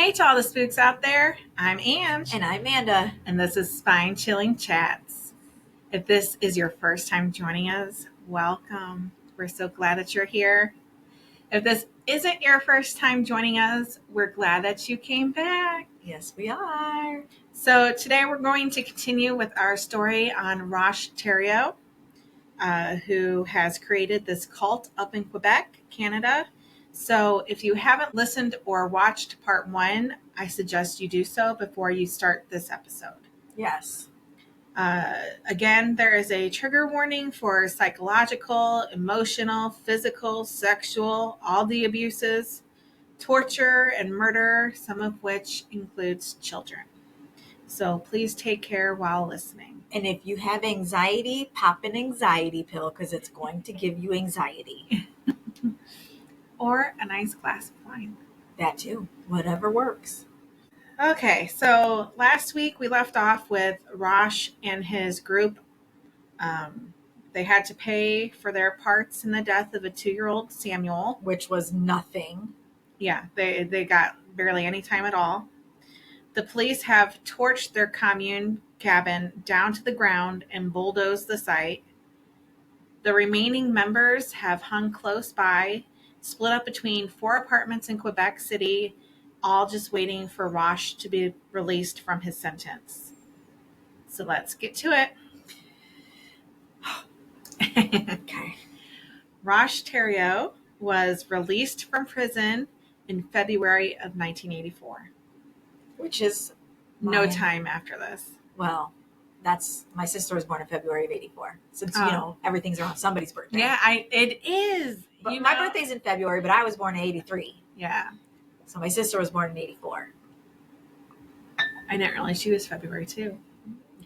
Hey to all the spooks out there, I'm Ange. And I'm Amanda. And this is Spine Chilling Chats. If this is your first time joining us, welcome. We're so glad that you're here. If this isn't your first time joining us, we're glad that you came back. Yes, we are. So today we're going to continue with our story on Roch Theriault, who has created this cult up in Quebec, Canada. So if you haven't listened or watched part 1, I suggest you do so before you start this episode. Yes. Again, there is a trigger warning for psychological, emotional, physical, sexual, all the abuses, torture, and murder, some of which includes children. So please take care while listening. And if you have anxiety, pop an anxiety pill because it's going to give you anxiety. Or a nice glass of wine. That too. Whatever works. Okay, so last week we left off with Roch and his group. They had to pay for their parts in the death of a 2-year-old Samuel. Which was nothing. Yeah, they got barely any time at all. The police have torched their commune cabin down to the ground and bulldozed the site. The remaining members have hung close by, split up between 4 apartments in Quebec City, all just waiting for Roch to be released from his sentence. So let's get to it. Okay. Roch Theriault was released from prison in February of 1984. Which is no time after this. Well, that's my sister was born in February of 84. Since everything's around somebody's birthday. Yeah, it is. But my birthday's in February, but I was born in 83. Yeah. So my sister was born in 84. I didn't realize she was February too.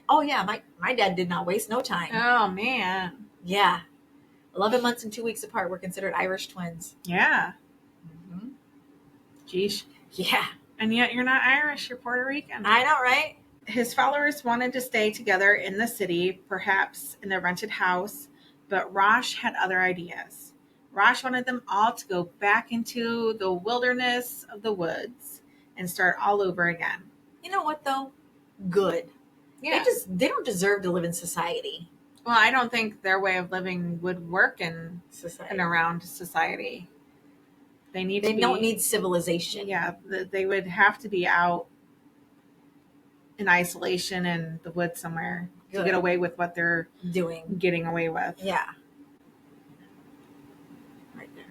Oh yeah, my dad did not waste no time. Oh man. Yeah. 11 months and 2 weeks apart. We're considered Irish twins. Yeah. Mm-hmm. Geesh. Yeah. And yet you're not Irish, you're Puerto Rican. I know, right? His followers wanted to stay together in the city, perhaps in a rented house, but Roch had other ideas. Roch wanted them all to go back into the wilderness of the woods and start all over again. You know what, though? Good. Yeah. They don't deserve to live in society. Well, I don't think their way of living would work in society and around society. They don't need civilization. Yeah, they would have to be out in isolation in the woods somewhere to get away with what they're getting away with. Yeah. Right there.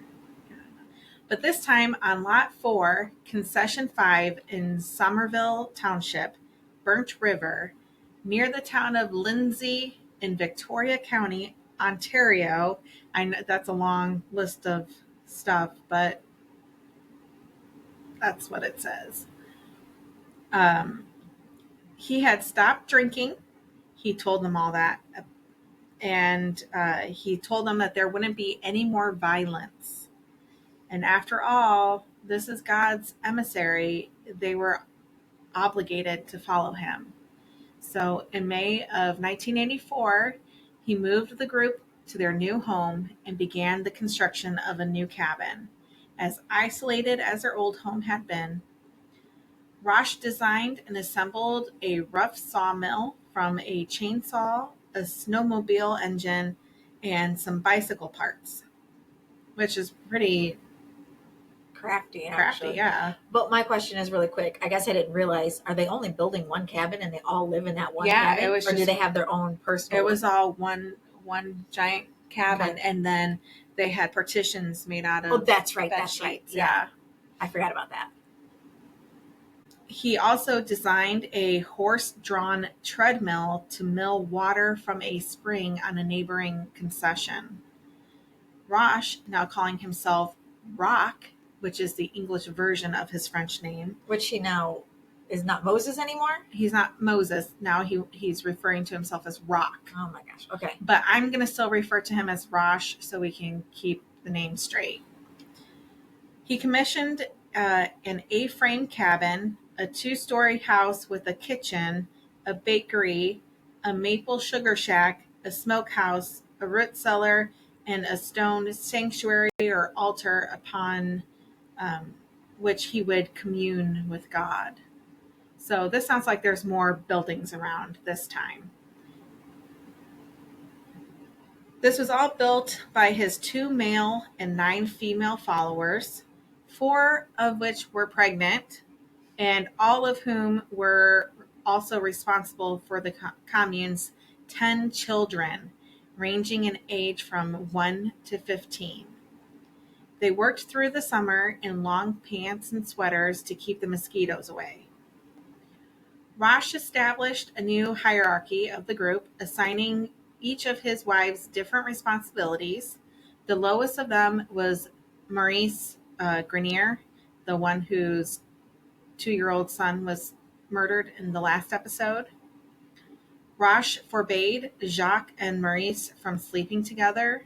But this time on Lot 4, Concession 5 in Somerville Township, Burnt River, near the town of Lindsay in Victoria County, Ontario. I know that's a long list of stuff, but that's what it says. He had stopped drinking. He told them all that. And he told them that there wouldn't be any more violence. And after all, this is God's emissary. They were obligated to follow him. So in May of 1984, he moved the group to their new home and began the construction of a new cabin. As isolated as their old home had been, Roch designed and assembled a rough sawmill from a chainsaw, a snowmobile engine, and some bicycle parts, which is pretty crafty, actually. Yeah. But my question is really quick. I guess I didn't realize, are they only building one cabin and they all live in that one cabin? It was or do they have their own personal? It was all one giant cabin, okay. And then they had partitions made out of that's right. Yeah. I forgot about that. He also designed a horse-drawn treadmill to mill water from a spring on a neighboring concession. Roch, now calling himself Roch, which is the English version of his French name. Which he now is not Moses anymore? He's not Moses. Now he's referring to himself as Roch. Oh my gosh. Okay. But I'm going to still refer to him as Roch so we can keep the name straight. He commissioned an A-frame cabin, a 2-story house with a kitchen, a bakery, a maple sugar shack, a smokehouse, a root cellar, and a stone sanctuary or altar upon which he would commune with God. So this sounds like there's more buildings around this time. This was all built by his 2 male and 9 female followers, 4 of which were pregnant, and all of whom were also responsible for the commune's 10 children, ranging in age from 1 to 15. They worked through the summer in long pants and sweaters to keep the mosquitoes away. Roch established a new hierarchy of the group, assigning each of his wives different responsibilities. The lowest of them was Maurice Grenier, the one whose 2-year-old son was murdered in the last episode. Roch forbade Jacques and Maurice from sleeping together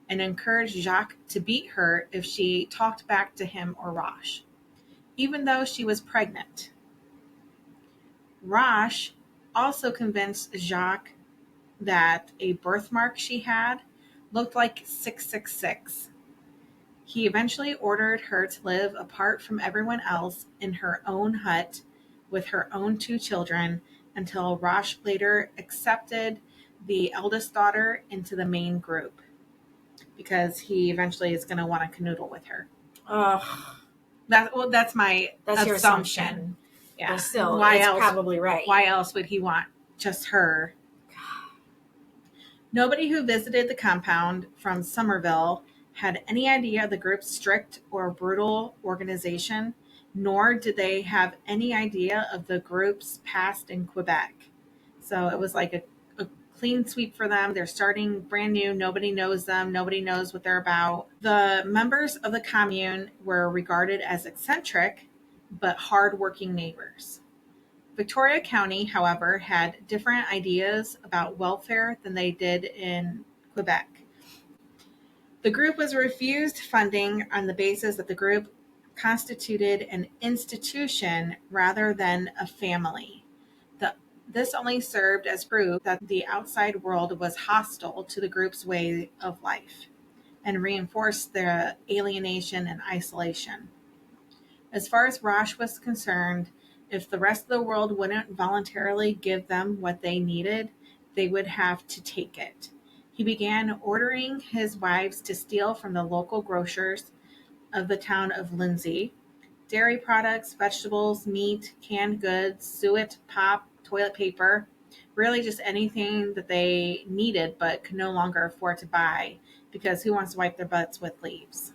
and encouraged Jacques to beat her if she talked back to him or Roch, even though she was pregnant. Roch also convinced Jacques that a birthmark she had looked like 666. He eventually ordered her to live apart from everyone else in her own hut with her own 2 children until Roch later accepted the eldest daughter into the main group because he eventually is going to want to canoodle with her. That's my That's your assumption. assumption. Yeah. But still, it's probably right. Why else would he want just her? Nobody who visited the compound from Somerville had any idea of the group's strict or brutal organization, nor did they have any idea of the group's past in Quebec. So it was like a clean sweep for them. They're starting brand new. Nobody knows them. Nobody knows what they're about. The members of the commune were regarded as eccentric, but hardworking neighbors. Victoria County, however, had different ideas about welfare than they did in Quebec. The group was refused funding on the basis that the group constituted an institution rather than a family. This only served as proof that the outside world was hostile to the group's way of life and reinforced their alienation and isolation. As far as Roch was concerned, if the rest of the world wouldn't voluntarily give them what they needed, they would have to take it. He began ordering his wives to steal from the local grocers of the town of Lindsay. Dairy products, vegetables, meat, canned goods, suet, pop, toilet paper, really just anything that they needed but could no longer afford to buy because who wants to wipe their butts with leaves?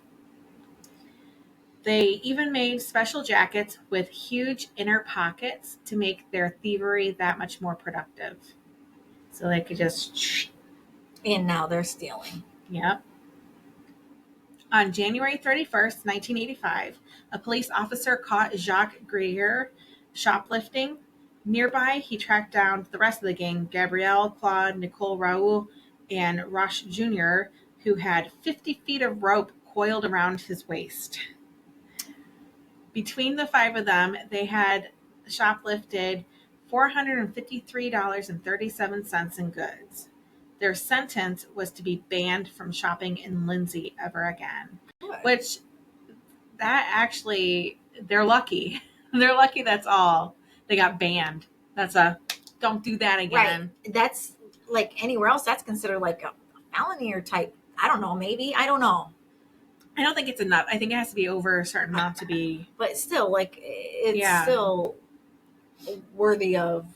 They even made special jackets with huge inner pockets to make their thievery that much more productive. So they could just... And now they're stealing. Yep. On January 31st, 1985, a police officer caught Jacques Grier shoplifting. Nearby, he tracked down the rest of the gang, Gabrielle, Claude, Nicole Raoul, and Roch Jr., who had 50 feet of rope coiled around his waist. Between the 5 of them, they had shoplifted $453.37 in goods. Their sentence was to be banned from shopping in Lindsay ever again. What? Which, that actually, they're lucky. They're lucky that's all. They got banned. That's a, don't do that again. Right. That's like anywhere else, that's considered like a felony or type. I don't know, maybe. I don't know. I don't think it's enough. I think it has to be over a certain amount to be. But still, like, it's still worthy of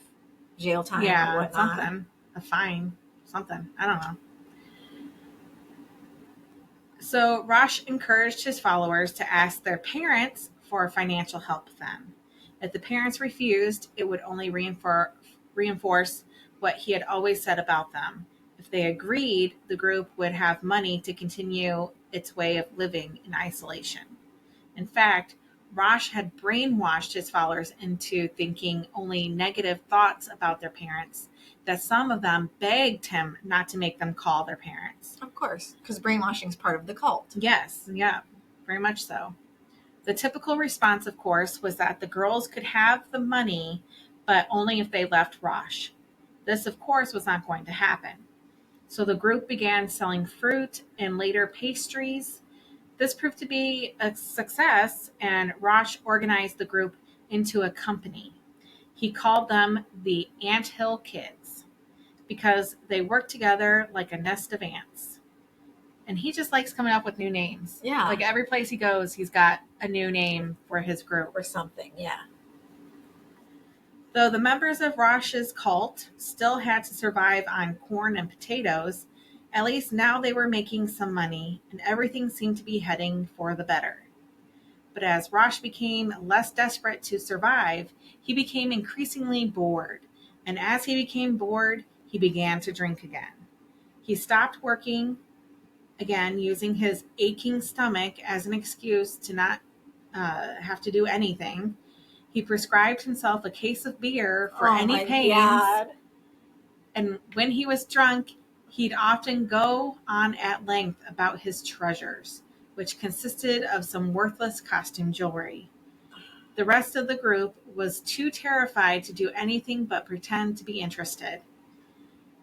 jail time or whatnot. Something. A fine. Something. I don't know. So Roch encouraged his followers to ask their parents for financial help then. If the parents refused, it would only reinforce what he had always said about them. If they agreed, the group would have money to continue its way of living in isolation. In fact, Roch had brainwashed his followers into thinking only negative thoughts about their parents, that some of them begged him not to make them call their parents. Of course, because brainwashing is part of the cult. Yes, yeah, very much so. The typical response, of course, was that the girls could have the money, but only if they left Roch. This, of course, was not going to happen. So the group began selling fruit and later pastries This proved to be a success, and Roch organized the group into a company. He called them the Anthill Kids because they worked together like a nest of ants. And he just likes coming up with new names. Yeah. Like every place he goes, he's got a new name for his group. Or something, yeah. Though the members of Roch's cult still had to survive on corn and potatoes, at least now they were making some money and everything seemed to be heading for the better. But as Roch became less desperate to survive, he became increasingly bored. And as he became bored, he began to drink again. He stopped working again, using his aching stomach as an excuse to not have to do anything. He prescribed himself a case of beer for any pains. God. And when he was drunk, he'd often go on at length about his treasures, which consisted of some worthless costume jewelry. The rest of the group was too terrified to do anything but pretend to be interested.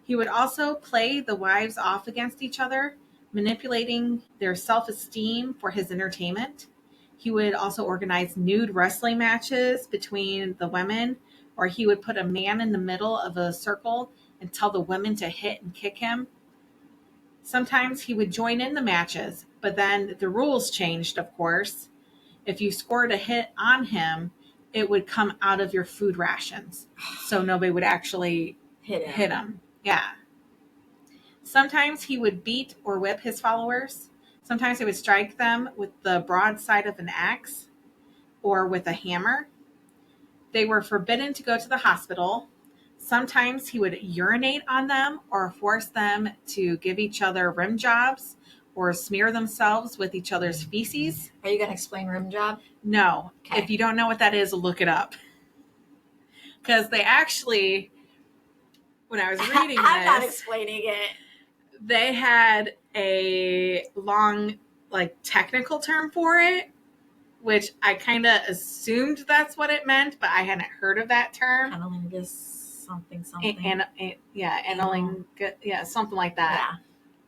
He would also play the wives off against each other, manipulating their self-esteem for his entertainment. He would also organize nude wrestling matches between the women, or he would put a man in the middle of a circle and tell the women to hit and kick him. Sometimes he would join in the matches, but then the rules changed, of course. If you scored a hit on him, it would come out of your food rations, so nobody would actually hit him. Yeah. Sometimes he would beat or whip his followers. Sometimes he would strike them with the broadside of an axe or with a hammer. They were forbidden to go to the hospital. Sometimes he would urinate on them or force them to give each other rim jobs or smear themselves with each other's feces. Are you going to explain rim job? No. Okay. If you don't know what that is, look it up. Because they actually, when I was reading this, I'm not explaining it. They had a long, technical term for it, which I kind of assumed that's what it meant, but I hadn't heard of that term. Analingus something. Something like that. Yeah.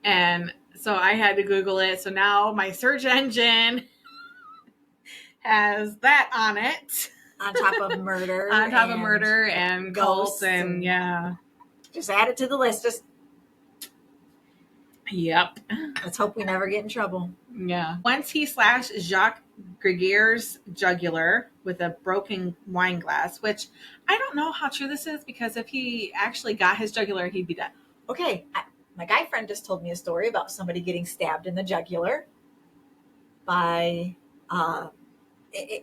And so I had to Google it. So now my search engine has that on it. On top of murder. On top of murder and ghosts and yeah. Just add it to the list. Yep. Let's hope we never get in trouble. Yeah. Once he slashed Jacques Gregier's jugular with a broken wine glass, which I don't know how true this is, because if he actually got his jugular, he'd be dead. Okay. My guy friend just told me a story about somebody getting stabbed in the jugular by,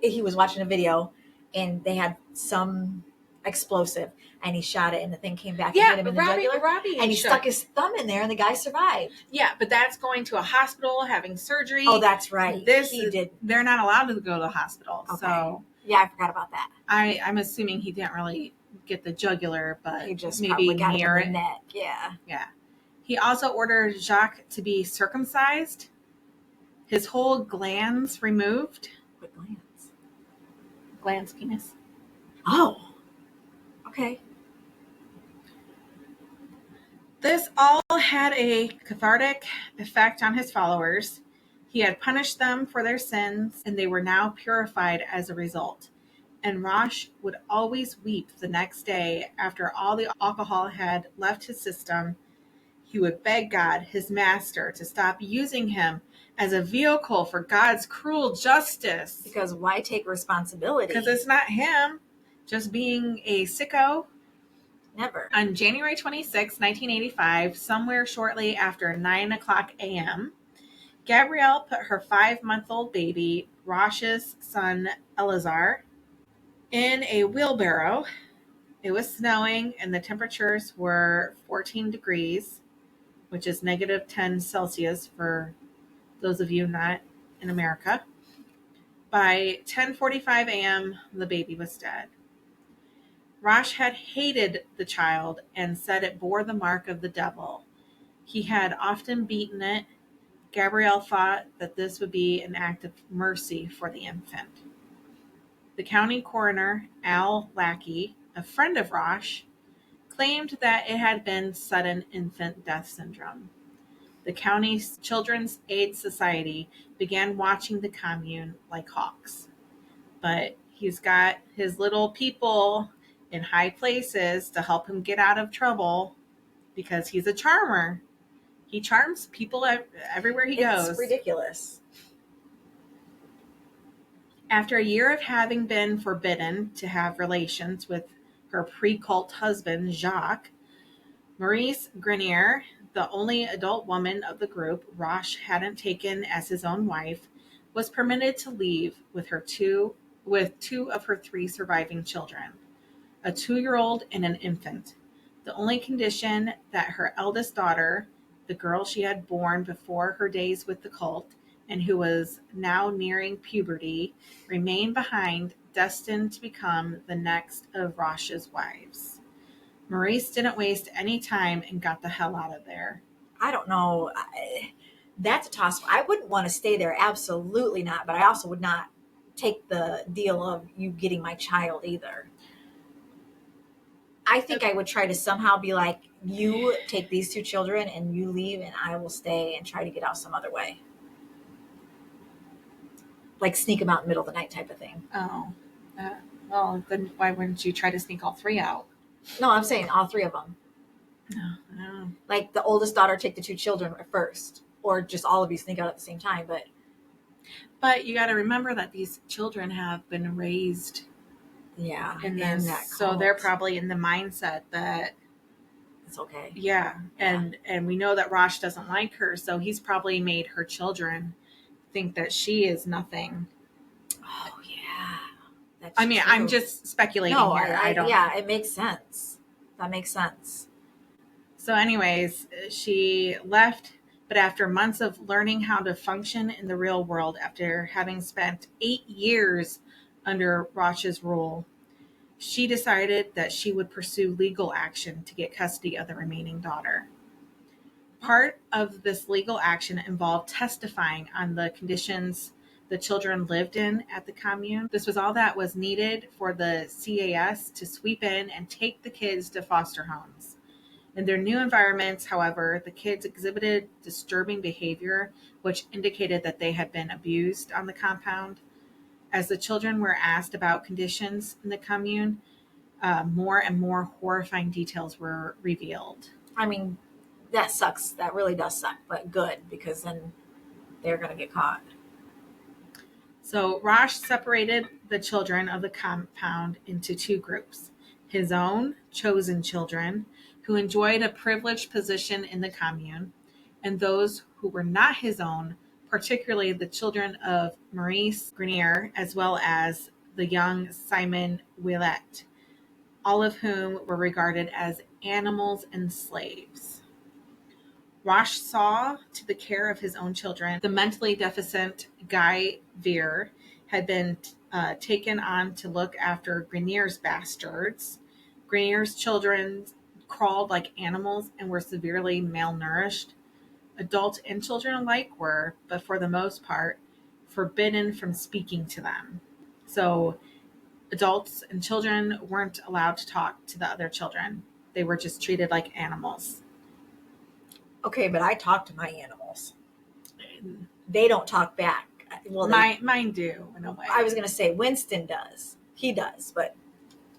he was watching a video and they had some explosive and he shot it and the thing came back and hit him in the jugular. And he stuck his thumb in there and the guy survived. Yeah, but that's going to a hospital, having surgery. Oh, that's right. They're not allowed to go to the hospital. Okay. So yeah, I forgot about that. I'm assuming he didn't really get the jugular, but he just maybe got near it in the neck. Yeah. Yeah. He also ordered Jacques to be circumcised, his whole glands removed. What glands? Glands, penis. Oh. Okay. This all had a cathartic effect on his followers. He had punished them for their sins, and they were now purified as a result. And Roch would always weep the next day after all the alcohol had left his system. He would beg God, his master, to stop using him as a vehicle for God's cruel justice. Because why take responsibility? Because it's not him just being a sicko. Never. On January 26, 1985, somewhere shortly after 9 o'clock a.m., Gabrielle put her 5-month-old baby, Roch's son Eleazar, in a wheelbarrow. It was snowing and the temperatures were 14 degrees, which is negative 10 Celsius for those of you not in America. By 10:45 a.m., the baby was dead. Roch had hated the child and said it bore the mark of the devil. He had often beaten it. Gabrielle thought that this would be an act of mercy for the infant. The county coroner, Al Lackey, a friend of Roch, claimed that it had been sudden infant death syndrome. The county's Children's Aid Society began watching the commune like hawks. But he's got his little people in high places to help him get out of trouble because he's a charmer. He charms people everywhere he goes. It's ridiculous. After a year of having been forbidden to have relations with her pre-cult husband, Jacques, Maurice Grenier, the only adult woman of the group Roch hadn't taken as his own wife, was permitted to leave with two of her 3 surviving children, a 2-year-old and an infant. The only condition that her eldest daughter, the girl she had born before her days with the cult, and who was now nearing puberty, remained behind, destined to become the next of Roch's wives. Maurice didn't waste any time and got the hell out of there. I don't know. That's a toss. I wouldn't want to stay there. Absolutely not. But I also would not take the deal of you getting my child either. I think I would try to somehow be like, you take these 2 children and you leave and I will stay and try to get out some other way. Like sneak them out in the middle of the night type of thing. Oh. Well, then why wouldn't you try to sneak all 3 out? No, I'm saying all 3 of them. No. Like the oldest daughter take the 2 children first. Or just all of you sneak out at the same time. But you got to remember that these children have been raised in this. So they're probably in the mindset that it's okay. Yeah. And we know that Roch doesn't like her. So he's probably made her children think that she is nothing. Oh, yeah. That's I mean, true. I'm just speculating here. I don't. Yeah, it makes sense. That makes sense. So anyways, she left, but after months of learning how to function in the real world, after having spent 8 years under Roch's rule, she decided that she would pursue legal action to get custody of the remaining daughter. Part of this legal action involved testifying on the conditions the children lived in at the commune. This was all that was needed for the CAS to sweep in and take the kids to foster homes. In their new environments, however, the kids exhibited disturbing behavior, which indicated that they had been abused on the compound. As the children were asked about conditions in the commune, more and more horrifying details were revealed. I mean, that sucks. That really does suck, but good, because then they're going to get caught. So Roch separated the children of the compound into 2 groups. His own chosen children, who enjoyed a privileged position in the commune, and those who were not his own, particularly the children of Maurice Grenier, as well as the young Simon Ouellet, all of whom were regarded as animals and slaves. Roch saw to the care of his own children. The mentally deficient Guy Veer had been taken on to look after Grenier's bastards. Grenier's children crawled like animals and were severely malnourished. Adults and children alike were, but for the most part, forbidden from speaking to them. So adults and children weren't allowed to talk to the other children. They were just treated like animals. Okay, but I talk to my animals. They don't talk back. Well, mine do in a way. I was going to say Winston does. He does, but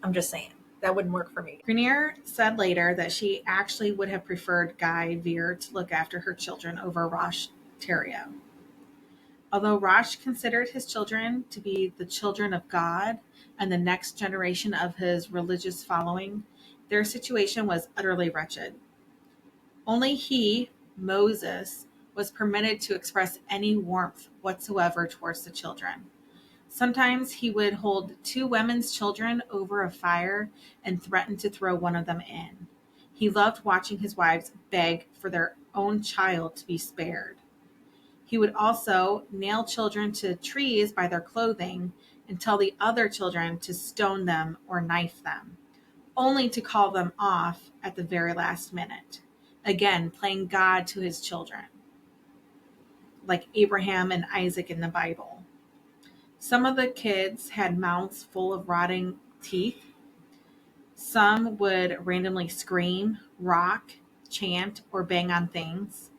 I'm just saying that wouldn't work for me. Grenier said later that she actually would have preferred Guy Veer to look after her children over Roch Theriault. Although Roch considered his children to be the children of God and the next generation of his religious following, their situation was utterly wretched. Only he, Moses, was permitted to express any warmth whatsoever towards the children. Sometimes he would hold 2 women's children over a fire and threaten to throw one of them in. He loved watching his wives beg for their own child to be spared. He would also nail children to trees by their clothing and tell the other children to stone them or knife them, only to call them off at the very last minute. Again, playing God to his children, like Abraham and Isaac in the Bible. Some of the kids had mouths full of rotting teeth. Some would randomly scream, rock, chant, or bang on things.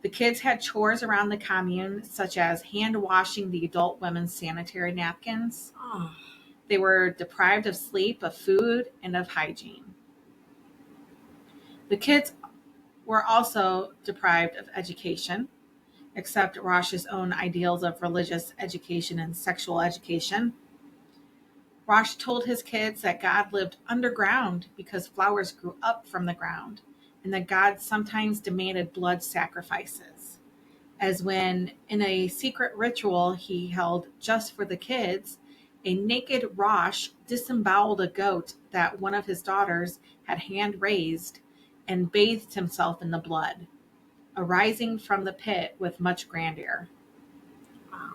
The kids had chores around the commune, such as hand washing the adult women's sanitary napkins. Oh, They were deprived of sleep, of food, and of hygiene. The kids were also deprived of education, except Roch's own ideals of religious education and sexual education. Roch told his kids that God lived underground because flowers grew up from the ground, and that God sometimes demanded blood sacrifices. As when, in a secret ritual he held just for the kids, a naked Roch disemboweled a goat that one of his daughters had hand raised and bathed himself in the blood, arising from the pit with much grandeur. wow.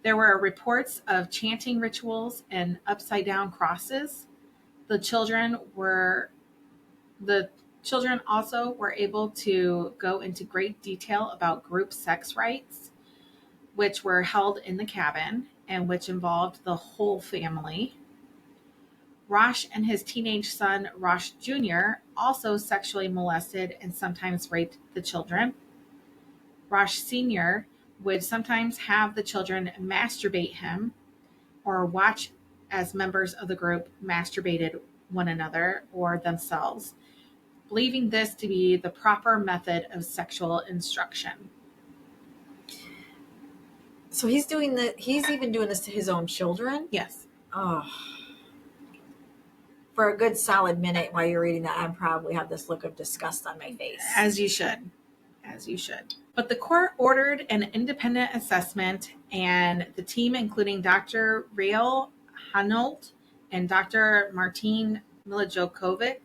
There were reports of chanting rituals and upside down crosses. The children also were able to go into great detail about group sex rites, which were held in the cabin and which involved the whole family. Roch and his teenage son, Roch Jr., also sexually molested and sometimes raped the children. Roch Sr. would sometimes have the children masturbate him or watch as members of the group masturbated one another or themselves, believing this to be the proper method of sexual instruction. So he's even doing this to his own children? Yes. Oh. For a good solid minute while you're reading that, I probably have this look of disgust on my face. As you should. As you should. But the court ordered an independent assessment, and the team, including Dr. Roch Theriault and Dr. Martin Milijokovic,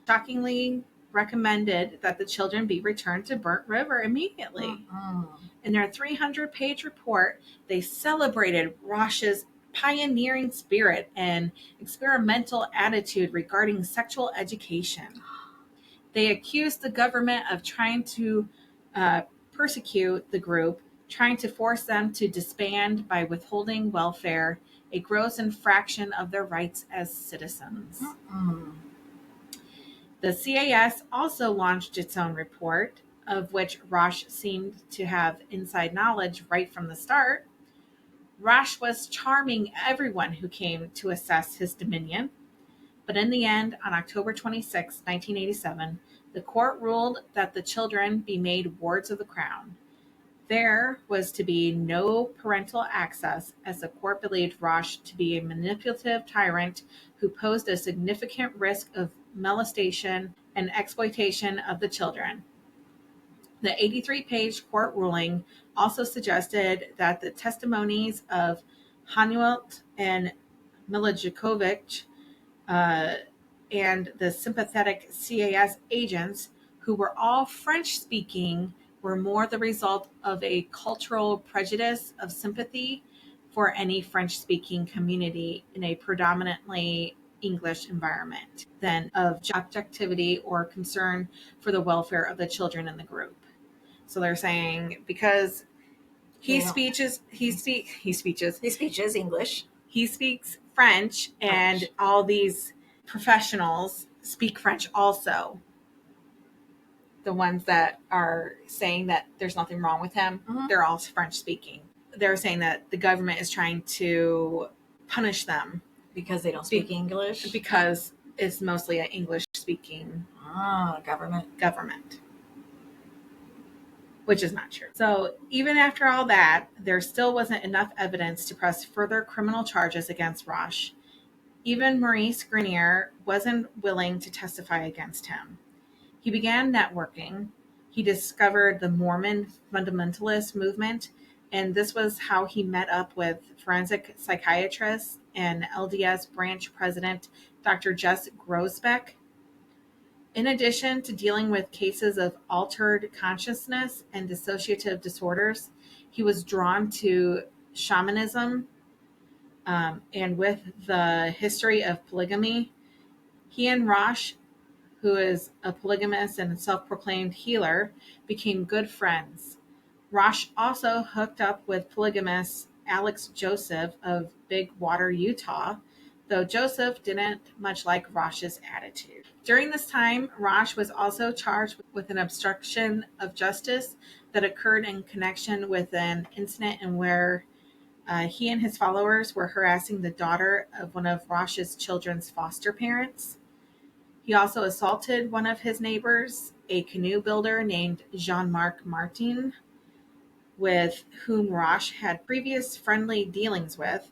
shockingly recommended that the children be returned to Burnt River immediately. In their 300-page report, they celebrated Roch's pioneering spirit and experimental attitude regarding sexual education. They accused the government of trying to persecute the group, trying to force them to disband by withholding welfare, a gross infraction of their rights as citizens. The CAS also launched its own report, of which Roch seemed to have inside knowledge right from the start. Roch was charming everyone who came to assess his dominion. But in the end, on October 26, 1987, the court ruled that the children be made wards of the crown. There was to be no parental access, as the court believed Roch to be a manipulative tyrant who posed a significant risk of molestation and exploitation of the children. The 83-page court ruling also suggested that the testimonies of Theriault and Milijokovic and the sympathetic CAS agents, who were all French-speaking, were more the result of a cultural prejudice of sympathy for any French-speaking community in a predominantly English environment than of objectivity or concern for the welfare of the children in the group. So they're saying because he speaks English. He speaks French, and all these professionals speak French also. The ones that are saying that there's nothing wrong with him, they're all French speaking. They're saying that the government is trying to punish them because they don't speak English? Because it's mostly an English speaking government. Which is not true. So even after all that, there still wasn't enough evidence to press further criminal charges against Roch. Even Maurice Grenier wasn't willing to testify against him. He began networking. He discovered the Mormon fundamentalist movement, and this was how he met up with forensic psychiatrist and LDS branch president Dr. Jess Grosbeck. In addition to dealing with cases of altered consciousness and dissociative disorders, he was drawn to shamanism, and with the history of polygamy. He and Roch, who is a polygamist and self-proclaimed healer, became good friends. Roch also hooked up with polygamist Alex Joseph of Big Water, Utah, though Joseph didn't much like Roch's attitude. During this time, Roch was also charged with an obstruction of justice that occurred in connection with an incident in where he and his followers were harassing the daughter of one of Roch's children's foster parents. He also assaulted one of his neighbors, a canoe builder named Jean-Marc Martin, with whom Roch had previous friendly dealings with.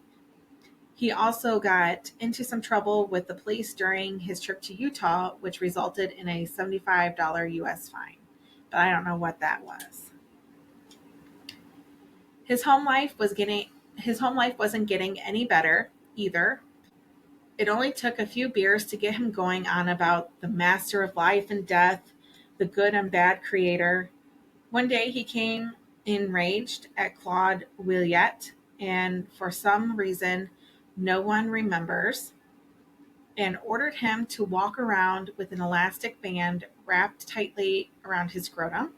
He also got into some trouble with the police during his trip to Utah, which resulted in a $75 US fine. But I don't know what that was. His home life wasn't getting any better either. It only took a few beers to get him going on about the master of life and death, the good and bad creator. One day he came enraged at Claude Williet, and for some reason no one remembers, and ordered him to walk around with an elastic band wrapped tightly around his scrotum.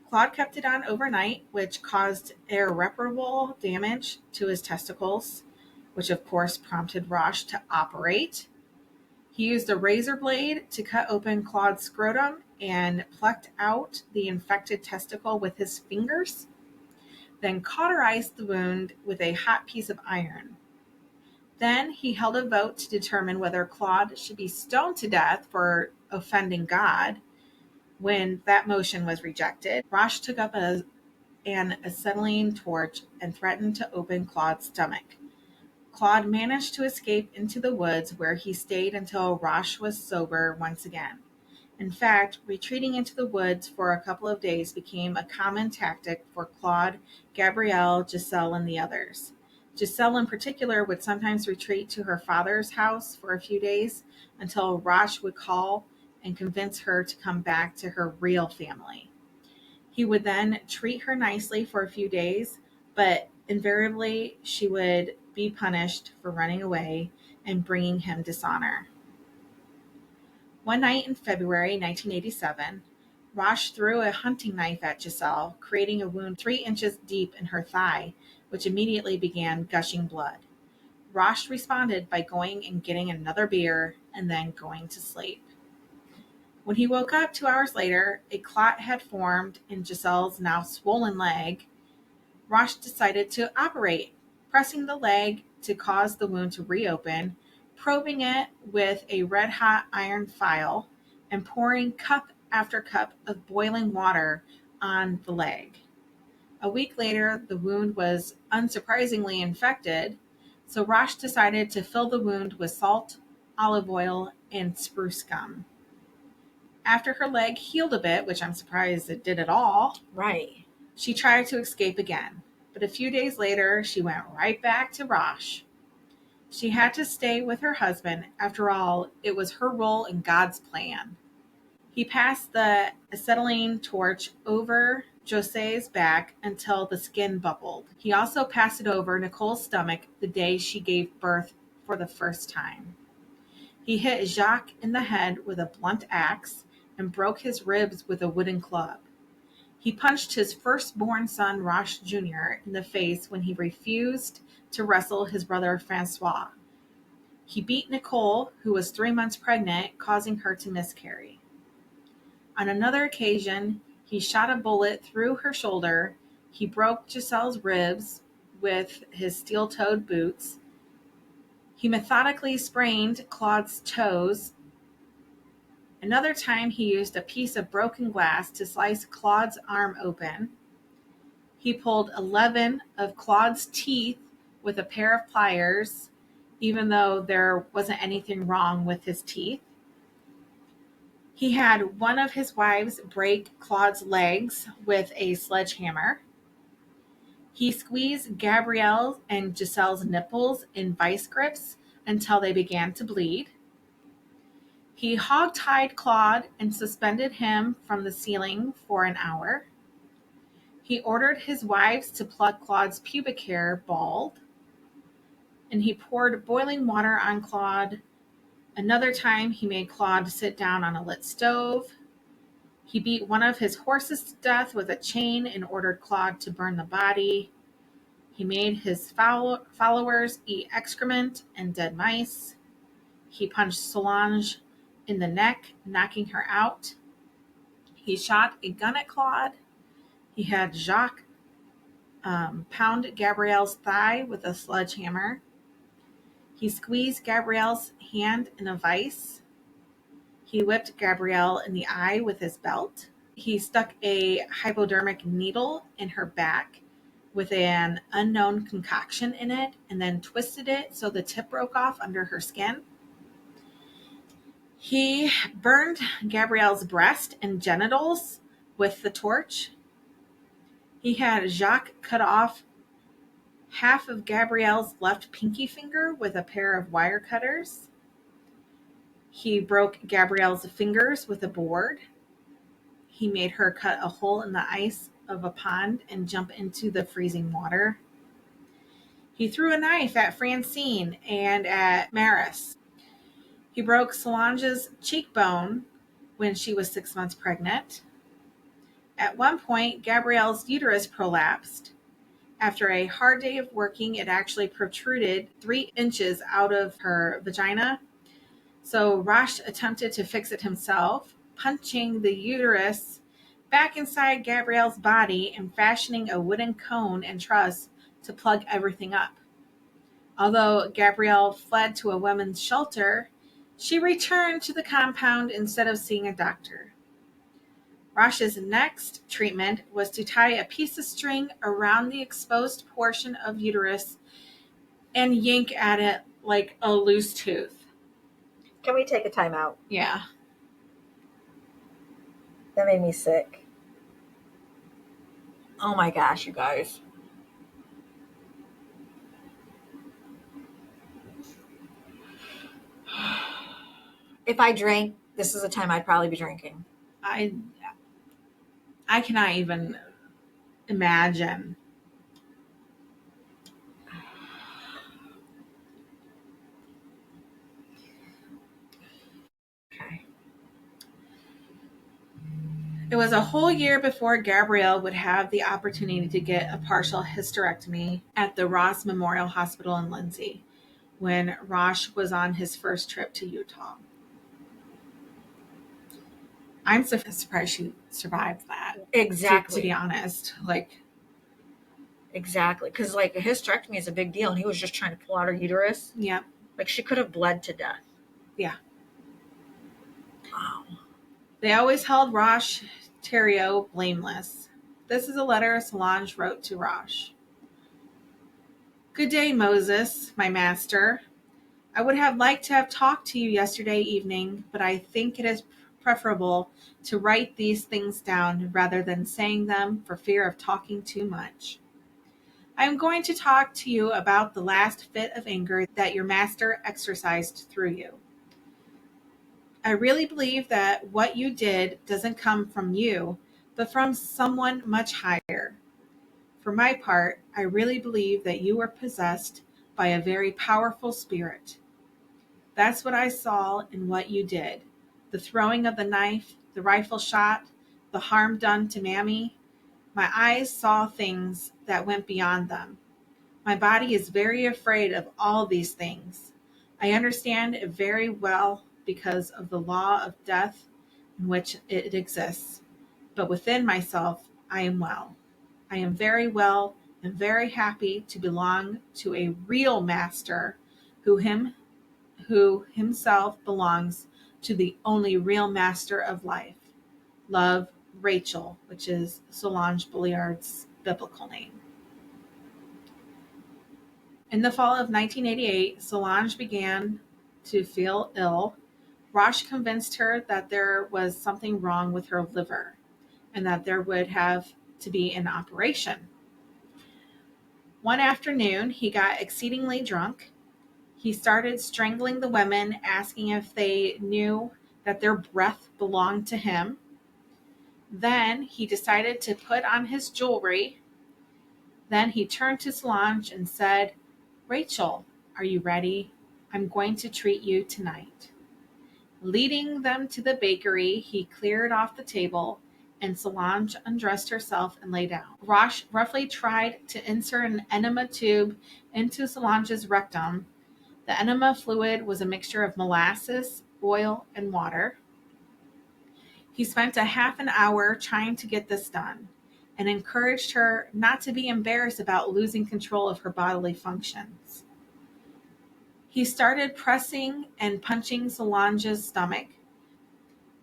Claude kept it on overnight, which caused irreparable damage to his testicles, which of course prompted Roch to operate. He used a razor blade to cut open Claude's scrotum and plucked out the infected testicle with his fingers, then cauterized the wound with a hot piece of iron. Then he held a vote to determine whether Claude should be stoned to death for offending God. When that motion was rejected, Roch took up an acetylene torch and threatened to open Claude's stomach. Claude managed to escape into the woods, where he stayed until Roch was sober once again. In fact, retreating into the woods for a couple of days became a common tactic for Claude, Gabrielle, Giselle, and the others. Giselle in particular would sometimes retreat to her father's house for a few days until Roch would call and convince her to come back to her real family. He would then treat her nicely for a few days, but invariably she would be punished for running away and bringing him dishonor. One night in February 1987, Roch threw a hunting knife at Giselle, creating a wound 3 inches deep in her thigh, which immediately began gushing blood. Roch responded by going and getting another beer and then going to sleep. When he woke up 2 hours later, a clot had formed in Giselle's now swollen leg. Roch decided to operate, pressing the leg to cause the wound to reopen, probing it with a red-hot iron file, and pouring cup after cup of boiling water on the leg. A week later, the wound was unsurprisingly infected, so Roch decided to fill the wound with salt, olive oil, and spruce gum. After her leg healed a bit, which I'm surprised it did at all, Right. she tried to escape again. But a few days later, she went right back to Roch. She had to stay with her husband. After all, it was her role in God's plan. He passed the acetylene torch over Jose's back until the skin bubbled. He also passed it over Nicole's stomach the day she gave birth for the first time. He hit Jacques in the head with a blunt axe and broke his ribs with a wooden club. He punched his firstborn son, Roch Jr., in the face when he refused to wrestle his brother Francois. He beat Nicole, who was 3 months pregnant, causing her to miscarry. On another occasion, he shot a bullet through her shoulder. He broke Giselle's ribs with his steel-toed boots. He methodically sprained Claude's toes. Another time, he used a piece of broken glass to slice Claude's arm open. He pulled 11 of Claude's teeth with a pair of pliers, even though there wasn't anything wrong with his teeth. He had one of his wives break Claude's legs with a sledgehammer. He squeezed Gabrielle and Giselle's nipples in vice grips until they began to bleed. He hog-tied Claude and suspended him from the ceiling for an hour. He ordered his wives to pluck Claude's pubic hair bald. And he poured boiling water on Claude. Another time, he made Claude sit down on a lit stove. He beat one of his horses to death with a chain and ordered Claude to burn the body. He made his followers eat excrement and dead mice. He punched Solange in the neck, knocking her out. He shot a gun at Claude. He had Jacques pound Gabrielle's thigh with a sledgehammer. He squeezed Gabrielle's hand in a vice. He whipped Gabrielle in the eye with his belt. He stuck a hypodermic needle in her back with an unknown concoction in it and then twisted it so the tip broke off under her skin. He burned Gabrielle's breast and genitals with the torch. He had Jacques cut off half of Gabrielle's left pinky finger with a pair of wire cutters. He broke Gabrielle's fingers with a board. He made her cut a hole in the ice of a pond and jump into the freezing water. He threw a knife at Francine and at Maris. He broke Solange's cheekbone when she was 6 months pregnant. At one point, Gabrielle's uterus prolapsed. After a hard day of working, it actually protruded 3 inches out of her vagina. So Roch attempted to fix it himself, punching the uterus back inside Gabrielle's body and fashioning a wooden cone and truss to plug everything up. Although Gabrielle fled to a women's shelter, she returned to the compound instead of seeing a doctor. Roch's next treatment was to tie a piece of string around the exposed portion of uterus and yank at it like a loose tooth. Can we take a time out? Yeah. That made me sick. Oh my gosh, you guys. If I drank, this is a time I'd probably be drinking. I cannot even imagine. Okay. It was a whole year before Gabrielle would have the opportunity to get a partial hysterectomy at the Ross Memorial Hospital in Lindsay when Roch was on his first trip to Utah. I'm so surprised she survived that. Exactly. To be honest. Exactly. Because, a hysterectomy is a big deal, and he was just trying to pull out her uterus. Yeah. She could have bled to death. Yeah. Wow. They always held Roch Theriault blameless. This is a letter Solange wrote to Roch. Good day, Moses, my master. I would have liked to have talked to you yesterday evening, but I think it is preferable to write these things down rather than saying them for fear of talking too much. I am going to talk to you about the last fit of anger that your master exercised through you. I really believe that what you did doesn't come from you, but from someone much higher. For my part, I really believe that you were possessed by a very powerful spirit. That's what I saw in what you did. The throwing of the knife, the rifle shot, the harm done to Mammy. My eyes saw things that went beyond them. My body is very afraid of all these things. I understand it very well because of the law of death in which it exists. But within myself, I am well. I am very well and very happy to belong to a real master who himself belongs to the only real master of life. Love, Rachel, which is Solange Bulliard's biblical name. In the fall of 1988, Solange began to feel ill. Roch convinced her that there was something wrong with her liver and that there would have to be an operation. One afternoon, he got exceedingly drunk. He started strangling the women, asking if they knew that their breath belonged to him. Then he decided to put on his jewelry. Then he turned to Solange and said, Rachel, are you ready? I'm going to treat you tonight. Leading them to the bakery, he cleared off the table, and Solange undressed herself and lay down. Roch roughly tried to insert an enema tube into Solange's rectum. The enema fluid was a mixture of molasses, oil, and water. He spent a half an hour trying to get this done and encouraged her not to be embarrassed about losing control of her bodily functions. He started pressing and punching Solange's stomach.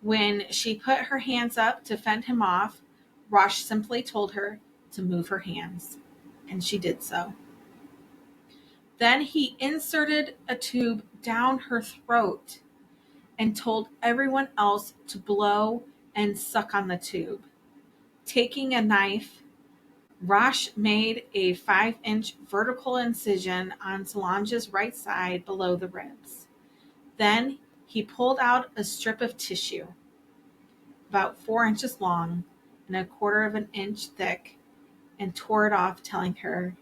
When she put her hands up to fend him off, Roch simply told her to move her hands, and she did so. Then he inserted a tube down her throat and told everyone else to blow and suck on the tube. Taking a knife, Roch made a 5-inch vertical incision on Solange's right side below the ribs. Then he pulled out a strip of tissue, about 4 inches long and a quarter of an inch thick, and tore it off, telling her,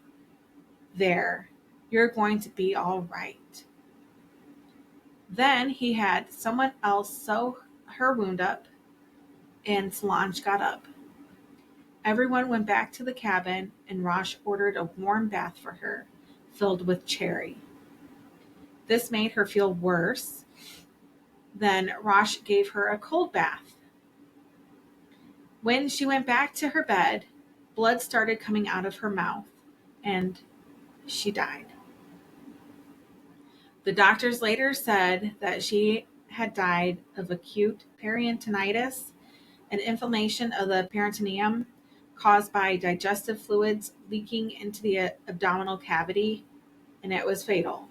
"There, you're going to be all right." Then he had someone else sew her wound up, and Solange got up. Everyone went back to the cabin, and Roch ordered a warm bath for her, filled with cherry. This made her feel worse. Then Roch gave her a cold bath. When she went back to her bed, blood started coming out of her mouth, and she died. The doctors later said that she had died of acute peritonitis, an inflammation of the peritoneum caused by digestive fluids leaking into the abdominal cavity, and it was fatal.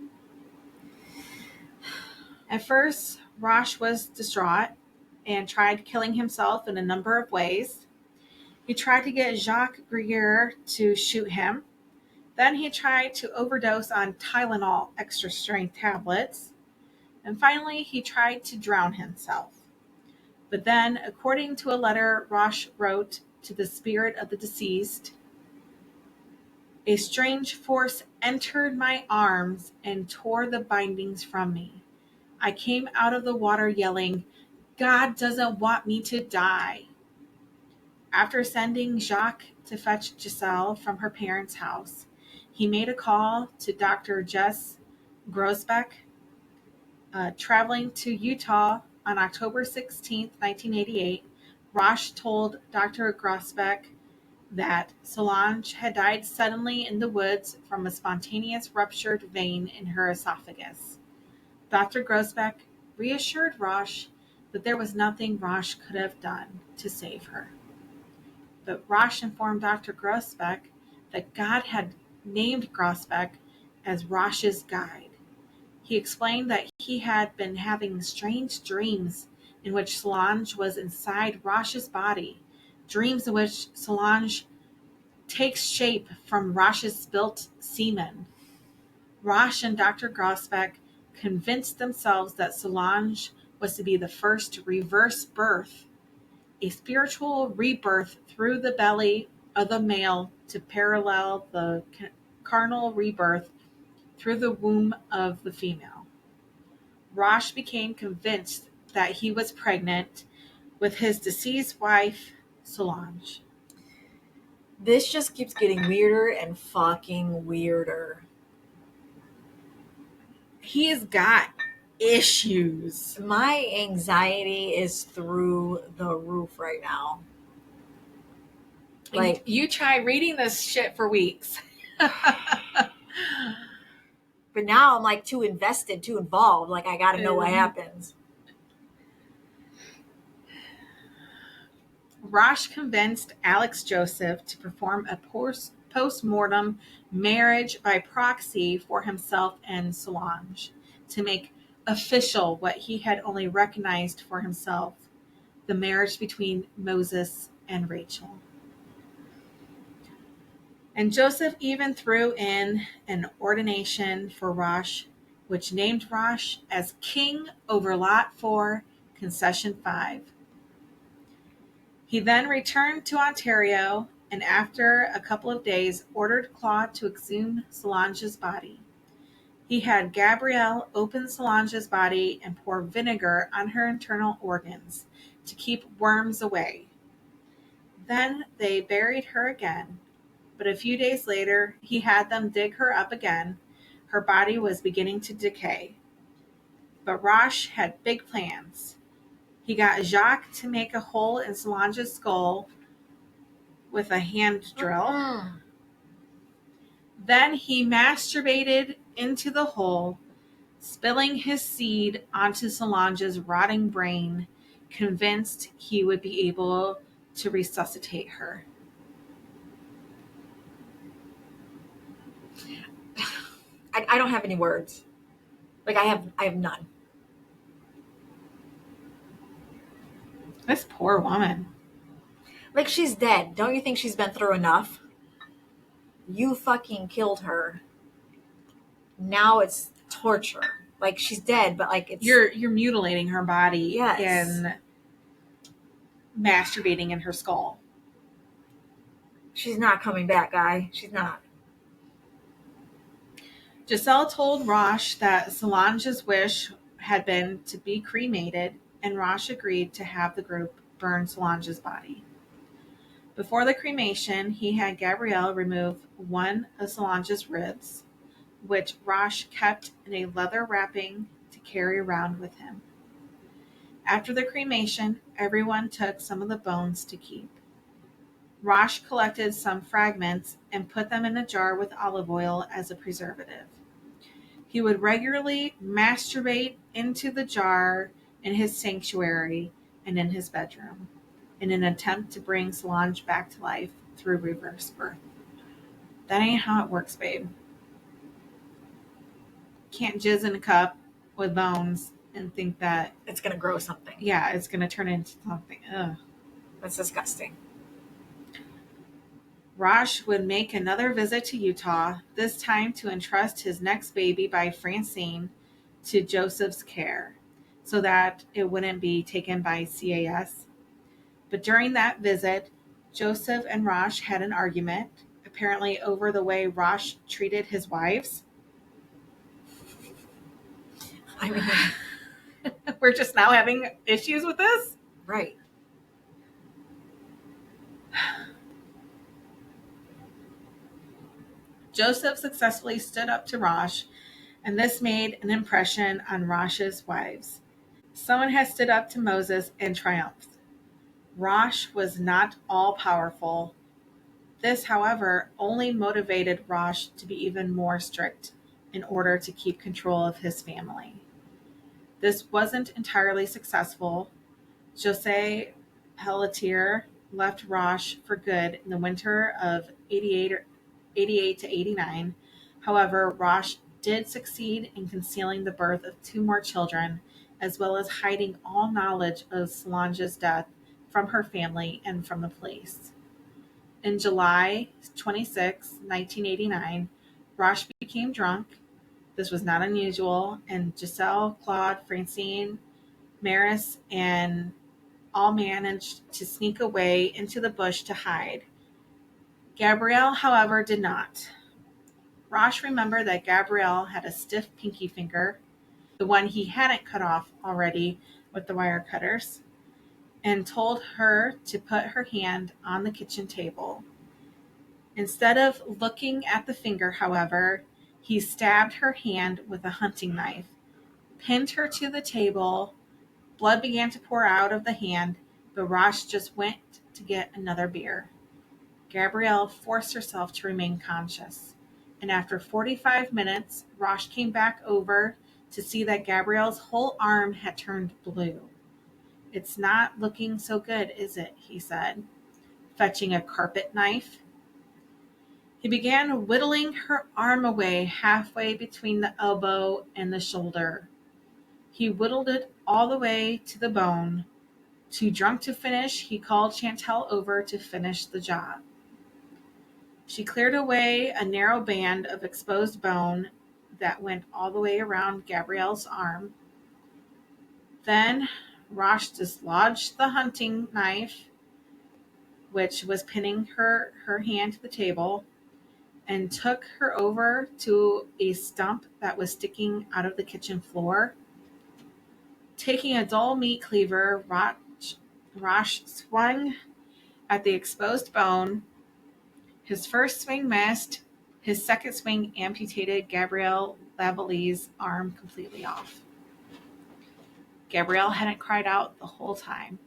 At first, Roch was distraught and tried killing himself in a number of ways. He tried to get Jacques Grier to shoot him. Then he tried to overdose on Tylenol extra strength tablets. And finally, he tried to drown himself. But then, according to a letter Roch wrote to the spirit of the deceased, "A strange force entered my arms and tore the bindings from me. I came out of the water yelling, 'God doesn't want me to die.'" After sending Jacques to fetch Giselle from her parents' house, he made a call to Dr. Jess Grosbeck, traveling to Utah on October 16, 1988. Roch told Dr. Grosbeck that Solange had died suddenly in the woods from a spontaneous ruptured vein in her esophagus. Dr. Grosbeck reassured Roch that there was nothing Roch could have done to save her. But Roch informed Dr. Grosbeck that God had named Grosbeck as Roch's guide. He explained that he had been having strange dreams in which Solange was inside Roch's body, dreams in which Solange takes shape from Roch's spilt semen. Roch and Dr. Grosbeck convinced themselves that Solange was to be the first reverse birth, a spiritual rebirth through the belly of the male to parallel the carnal rebirth through the womb of the female. Roch became convinced that he was pregnant with his deceased wife, Solange. This just keeps getting weirder and fucking weirder. He's got issues. My anxiety is through the roof right now. Like, you try reading this shit for weeks. But now I'm like too invested, too involved. Like, I gotta know what happens. Roch convinced Alex Joseph to perform a post-mortem marriage by proxy for himself and Solange, to make official what he had only recognized for himself, the marriage between Moses and Rachel. And Joseph even threw in an ordination for Roch, which named Roch as king over Lot 4, concession 5. He then returned to Ontario, and after a couple of days ordered Claude to exhume Solange's body. He had Gabrielle open Solange's body and pour vinegar on her internal organs to keep worms away. Then they buried her again, but a few days later he had them dig her up again, Her body was beginning to decay. But Roch had big plans. He got Jacques to make a hole in Solange's skull with a hand drill. Then he masturbated into the hole, spilling his seed onto Solange's rotting brain, convinced he would be able to resuscitate her. I don't have any words. Like, I have none. This poor woman. Like, she's dead. Don't you think she's been through enough? You fucking killed her. Now it's torture. Like, she's dead, but like it's You're mutilating her body. Yes. And masturbating in her skull. She's not coming back, guy. She's not. Giselle told Roch that Solange's wish had been to be cremated, and Roch agreed to have the group burn Solange's body. Before the cremation, he had Gabrielle remove one of Solange's ribs, which Roch kept in a leather wrapping to carry around with him. After the cremation, everyone took some of the bones to keep. Roch collected some fragments and put them in a jar with olive oil as a preservative. He would regularly masturbate into the jar in his sanctuary and in his bedroom in an attempt to bring Solange back to life through reverse birth. That ain't how it works, babe. Can't jizz in a cup with bones and think that It's gonna grow something. yeah, it's going to turn into something. Ugh. That's disgusting. Roch would make another visit to Utah, this time to entrust his next baby by Francine to Joseph's care so that it wouldn't be taken by CAS. But during that visit, Joseph and Roch had an argument, apparently over the way Roch treated his wives. I mean, We're just now having issues with this? right. Joseph successfully stood up to Roch, and this made an impression on Roch's wives. Someone had stood up to Moses and triumphed. Roch was not all-powerful. This, however, only motivated Roch to be even more strict in order to keep control of his family. This wasn't entirely successful. Jose Pelletier left Roch for good in the winter of 88 to 89. However, Roch did succeed in concealing the birth of 2 more children, as well as hiding all knowledge of Solange's death from her family and from the police. In July 26, 1989, Roch became drunk. This was not unusual, and Giselle, Claude, Francine, Maris, and all managed to sneak away into the bush to hide. Gabrielle, however, did not. Roch remembered that Gabrielle had a stiff pinky finger, the one he hadn't cut off already with the wire cutters, and told her to put her hand on the kitchen table. Instead of looking at the finger, however, he stabbed her hand with a hunting knife, pinned her to the table. Blood began to pour out of the hand, but Roch just went to get another beer. Gabrielle forced herself to remain conscious, and after 45 minutes, Roch came back over to see that Gabrielle's whole arm had turned blue. "It's not looking so good, is it?" he said, fetching a carpet knife. He began whittling her arm away halfway between the elbow and the shoulder. He whittled it all the way to the bone. Too drunk to finish, he called Chantel over to finish the job. She cleared away a narrow band of exposed bone that went all the way around Gabrielle's arm. Then Roch dislodged the hunting knife, which was pinning her hand to the table, and took her over to a stump that was sticking out of the kitchen floor. Taking a dull meat cleaver, Roch swung at the exposed bone. His first swing missed, His second swing amputated Gabrielle Lavallee's arm completely off. Gabrielle hadn't cried out the whole time.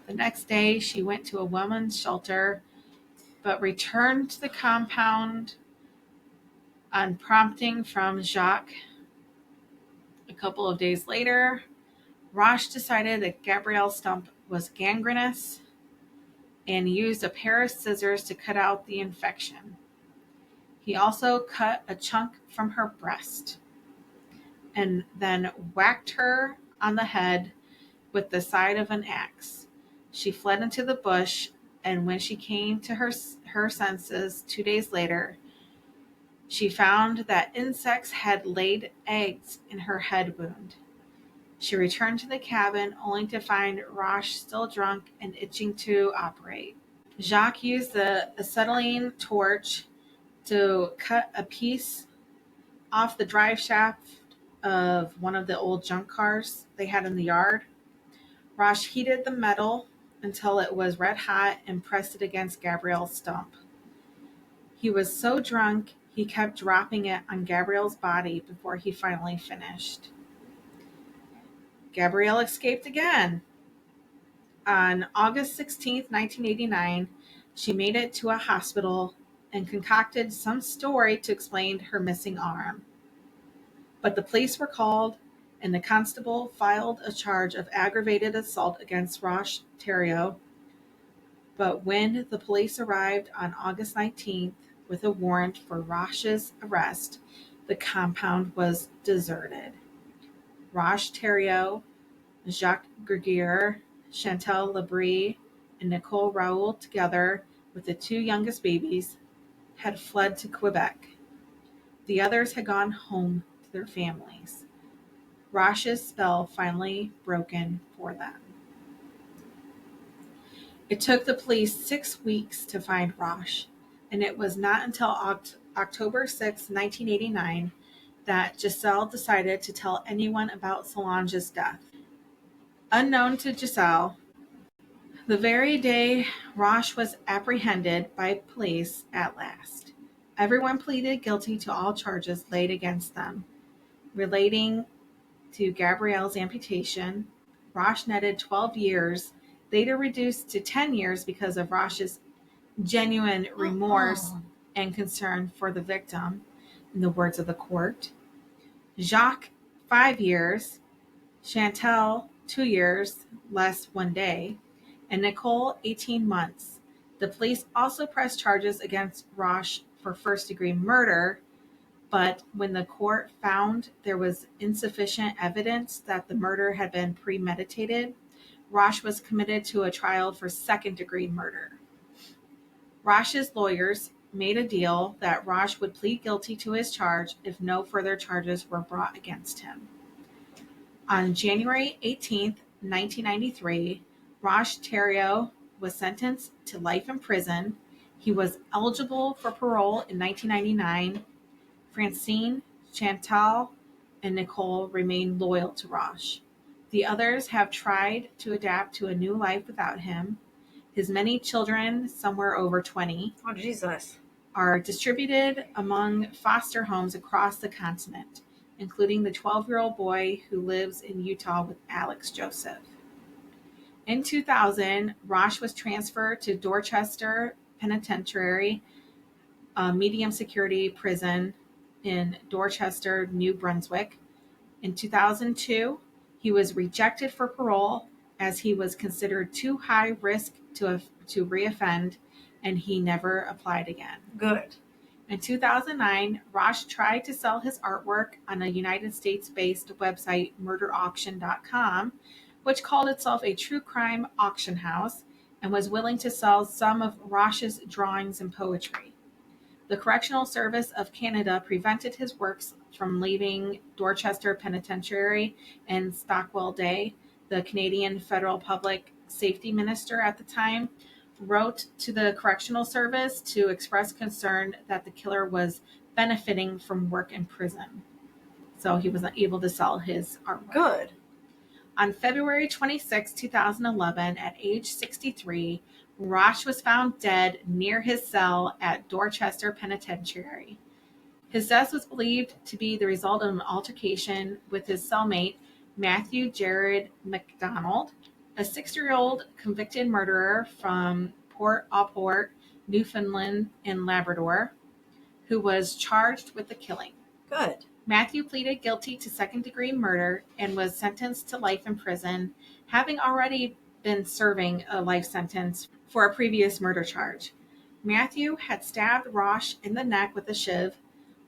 The next day, she went to a women's shelter, but returned to the compound on prompting from Jacques. A couple of days later, Roch decided that Gabrielle's stump was gangrenous and used a pair of scissors to cut out the infection. He also cut a chunk from her breast and then whacked her on the head with the side of an axe. She fled into the bush, and when she came to her senses 2 days later, she found that insects had laid eggs in her head wound. She returned to the cabin only to find Roch still drunk and itching to operate. Jacques used the acetylene torch to cut a piece off the drive shaft of one of the old junk cars they had in the yard. Roch heated the metal until it was red hot and pressed it against Gabrielle's stump. He was so drunk, he kept dropping it on Gabrielle's body before he finally finished. Gabrielle escaped again. On August 16th, 1989, she made it to a hospital and concocted some story to explain her missing arm. But the police were called, and the constable filed a charge of aggravated assault against Roch Theriault. But when the police arrived on August 19th with a warrant for Roch's arrest, the compound was deserted. Roch Theriault, Jacques Gregier, Chantal Labrie, and Nicole Raoul, together with the 2 youngest babies, had fled to Quebec. The others had gone home to their families. Roch's spell finally broken for them. It took the police 6 weeks to find Roch, and it was not until October 6, 1989, that Giselle decided to tell anyone about Solange's death. Unknown to Giselle, the very day Roch was apprehended by police at last, everyone pleaded guilty to all charges laid against them relating to Gabrielle's amputation. Roch netted 12 years, later reduced to 10 years because of Roch's genuine remorse and concern for the victim, in the words of the court. Jacques, 5 years. Chantal, 2 years, less 1 day. And Nicole, 18 months. The police also pressed charges against Roch for first-degree murder, but when the court found there was insufficient evidence that the murder had been premeditated, Roch was committed to a trial for second-degree murder. Roch's lawyers made a deal that Roch would plead guilty to his charge if no further charges were brought against him. On January 18, 1993, Roch Theriault was sentenced to life in prison. He was eligible for parole in 1999. Francine, Chantal, and Nicole remain loyal to Roch. The others have tried to adapt to a new life without him. His many children, somewhere over 20, are distributed among foster homes across the continent, including the 12-year-old boy who lives in Utah with Alex Joseph. In 2000, Roch was transferred to Dorchester Penitentiary, a medium-security prison in Dorchester, New Brunswick. In 2002, he was rejected for parole as he was considered too high risk to reoffend, and he never applied again. Good. In 2009, Roch tried to sell his artwork on a United States-based website, murderauction.com, which called itself a true crime auction house and was willing to sell some of Roch's drawings and poetry. The Correctional Service of Canada prevented his works from leaving Dorchester Penitentiary, and Stockwell Day, the Canadian Federal Public Safety Minister at the time, wrote to the Correctional Service to express concern that the killer was benefiting from work in prison. So he wasn't able to sell his artwork. Good. On February 26, 2011, at age 63, Roch was found dead near his cell at Dorchester Penitentiary. His death was believed to be the result of an altercation with his cellmate, Matthew Jared McDonald, a 60-year-old convicted murderer from Port au Port, Newfoundland and Labrador, who was charged with the killing. Good. Matthew pleaded guilty to second-degree murder and was sentenced to life in prison, having already been serving a life sentence for a previous murder charge. Matthew had stabbed Roch in the neck with a shiv,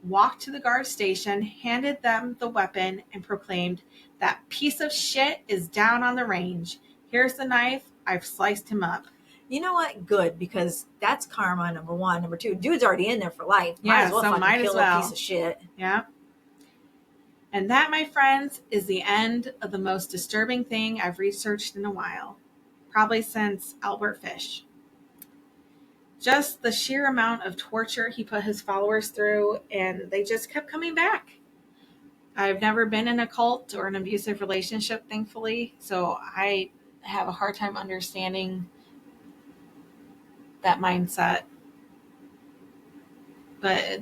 walked to the guard station, handed them the weapon, and proclaimed, "That piece of shit is down on the range. Here's the knife. I've sliced him up." You know what? Good, because that's karma, number one. Number two, dude's already in there for life. Yeah, might as well so fucking might as kill well. a piece of shit. Yeah. And that, my friends, is the end of the most disturbing thing I've researched in a while. Probably since Albert Fish. Just the sheer amount of torture he put his followers through, and they just kept coming back. I've never been in a cult or an abusive relationship, thankfully, so I have a hard time understanding that mindset. But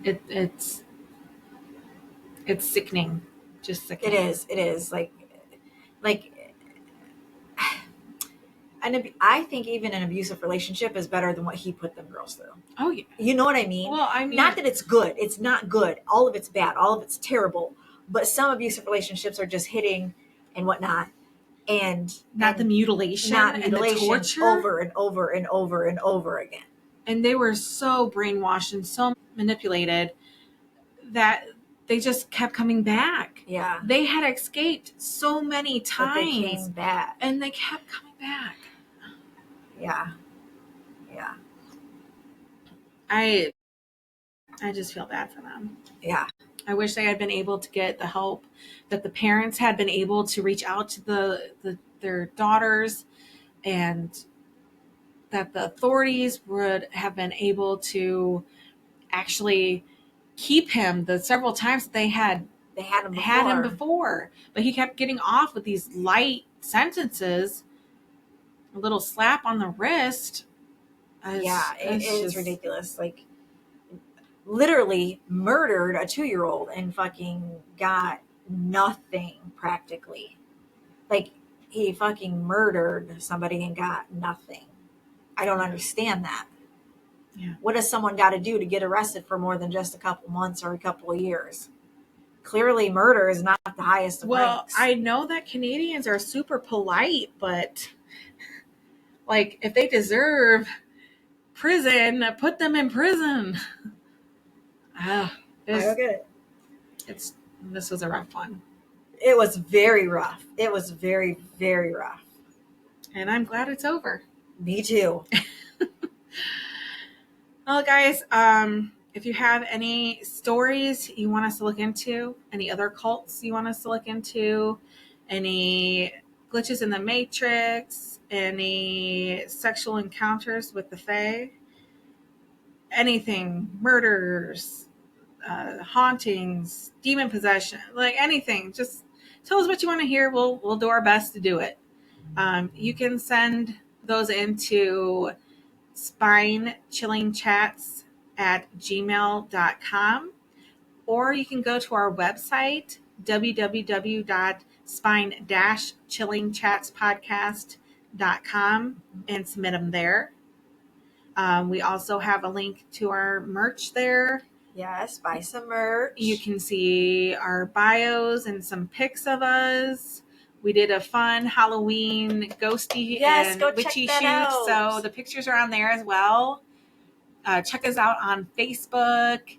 it's sickening. Just sickening. It is. Like I think even an abusive relationship is better than what he put them girls through. Oh, yeah. You know what I mean? Well, I mean, not that it's good. It's not good. All of it's bad. All of it's terrible. But some abusive relationships are just hitting and whatnot. And the mutilation, and the torture over and over and over and over again. And they were so brainwashed and so manipulated that they just kept coming back. Yeah. They had escaped so many times. But they came back. And they kept coming back. Yeah. Yeah. I just feel bad for them. Yeah. I wish they had been able to get the help, that the parents had been able to reach out to their daughters, and that the authorities would have been able to actually keep him the several times that they had him before. But he kept getting off with these light sentences, a little slap on the wrist. It is ridiculous. Like, literally murdered a 2-year-old and fucking got nothing practically. Like, he fucking murdered somebody and got nothing. I don't understand that. Yeah. What does someone got to do to get arrested for more than just a couple months or a couple of years? Clearly murder is not the highest of ranks. I know that Canadians are super polite, but like, if they deserve prison, put them in prison. I don't get it. This was a rough one. It was very rough. It was very, very rough. And I'm glad it's over. Me too. Well, guys, if you have any stories you want us to look into, any other cults you want us to look into, any glitches in the Matrix, any sexual encounters with the Fae, anything, murders, hauntings, demon possession, like anything, just tell us what you want to hear. We'll do our best to do it. You can send those into spinechillingchats@gmail.com, or you can go to our website, www.spine-chillingchatspodcast.com, and submit them there. We also have a link to our merch there. Yes, buy some merch. You can see our bios and some pics of us. We did a fun Halloween ghosty and witchy shoot, out. so the pictures are on there as well. Check us out on Facebook,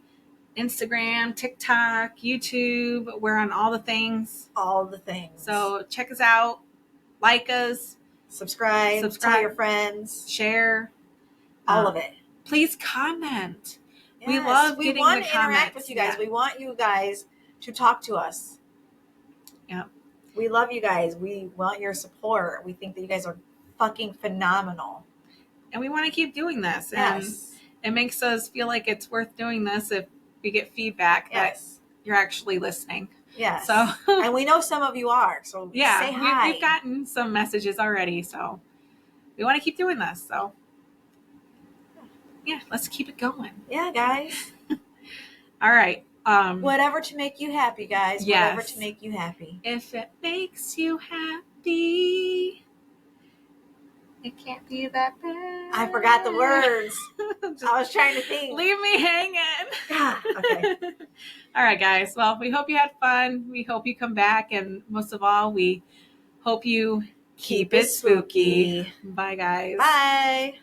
Instagram, TikTok, YouTube. We're on all the things. All the things. So check us out, like us, subscribe, tell your friends, share, all of it. Please comment. Yes, we love we getting want the to comments. interact with you guys. Yeah. We want you guys to talk to us. Yeah. We love you guys. We want your support. We think that you guys are fucking phenomenal. And we want to keep doing this. Yes. And it makes us feel like it's worth doing this if we get feedback that you're actually listening. Yes. So and we know some of you are. So yeah, say hi. We've gotten some messages already. So we want to keep doing this. So yeah, let's keep it going. Yeah, guys. All right. Whatever to make you happy, guys. Yes. Whatever to make you happy. If it makes you happy, it can't be that bad. I forgot the words. I was trying to think. Leave me hanging. Okay. All right, guys. Well, we hope you had fun. We hope you come back. And most of all, we hope you keep it spooky. Bye, guys. Bye.